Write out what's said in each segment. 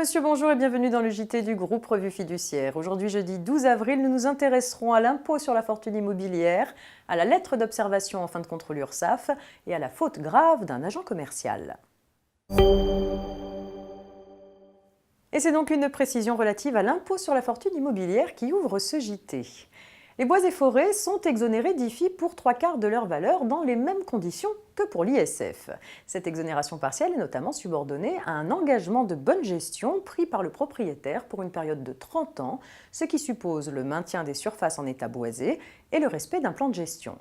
monsieur, bonjour et bienvenue dans le JT du groupe Revue Fiduciaire. Aujourd'hui, jeudi 12 avril, nous nous intéresserons à l'impôt sur la fortune immobilière, à la lettre d'observation en fin de contrôle URSSAF et à la faute grave d'un agent commercial. Et c'est donc une précision relative à l'impôt sur la fortune immobilière qui ouvre ce JT. Les bois et forêts sont exonérés d'IFI pour 3/4 de leur valeur dans les mêmes conditions que pour l'ISF. Cette exonération partielle est notamment subordonnée à un engagement de bonne gestion pris par le propriétaire pour une période de 30 ans, ce qui suppose le maintien des surfaces en état boisé et le respect d'un plan de gestion.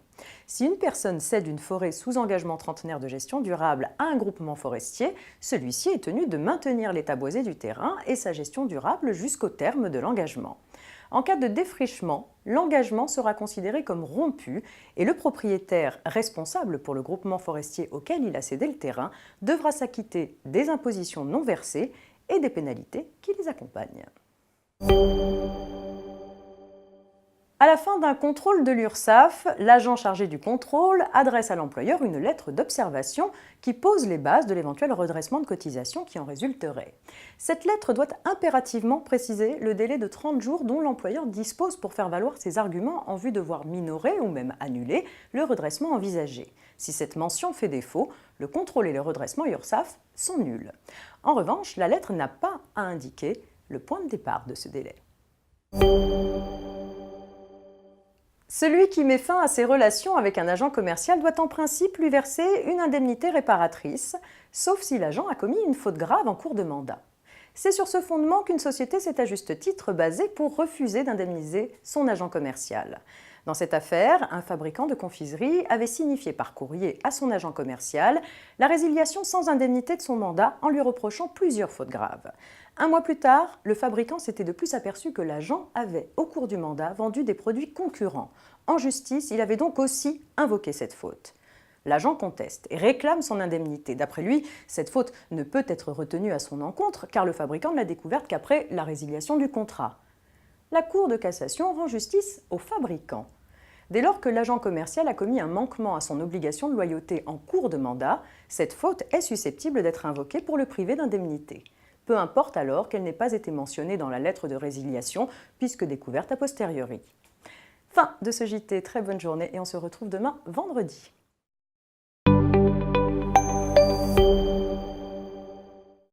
Si une personne cède une forêt sous engagement trentenaire de gestion durable à un groupement forestier, celui-ci est tenu de maintenir l'état boisé du terrain et sa gestion durable jusqu'au terme de l'engagement. En cas de défrichement, l'engagement sera considéré comme rompu et le propriétaire responsable pour le groupement forestier auquel il a cédé le terrain devra s'acquitter des impositions non versées et des pénalités qui les accompagnent. À la fin d'un contrôle de l'URSSAF, l'agent chargé du contrôle adresse à l'employeur une lettre d'observation qui pose les bases de l'éventuel redressement de cotisation qui en résulterait. Cette lettre doit impérativement préciser le délai de 30 jours dont l'employeur dispose pour faire valoir ses arguments en vue de voir minorer ou même annuler le redressement envisagé. Si cette mention fait défaut, le contrôle et le redressement URSSAF sont nuls. En revanche, la lettre n'a pas à indiquer le point de départ de ce délai. Celui qui met fin à ses relations avec un agent commercial doit en principe lui verser une indemnité réparatrice, sauf si l'agent a commis une faute grave en cours de mandat. C'est sur ce fondement qu'une société s'est à juste titre basée pour refuser d'indemniser son agent commercial. Dans cette affaire, un fabricant de confiserie avait signifié par courrier à son agent commercial la résiliation sans indemnité de son mandat en lui reprochant plusieurs fautes graves. Un mois plus tard, le fabricant s'était de plus aperçu que l'agent avait, au cours du mandat, vendu des produits concurrents. En justice, il avait donc aussi invoqué cette faute. L'agent conteste et réclame son indemnité. D'après lui, cette faute ne peut être retenue à son encontre car le fabricant ne l'a découverte qu'après la résiliation du contrat. La Cour de cassation rend justice au fabricant. Dès lors que l'agent commercial a commis un manquement à son obligation de loyauté en cours de mandat, cette faute est susceptible d'être invoquée pour le priver d'indemnité. Peu importe alors qu'elle n'ait pas été mentionnée dans la lettre de résiliation, puisque découverte a posteriori. Fin de ce JT, très bonne journée et on se retrouve demain vendredi.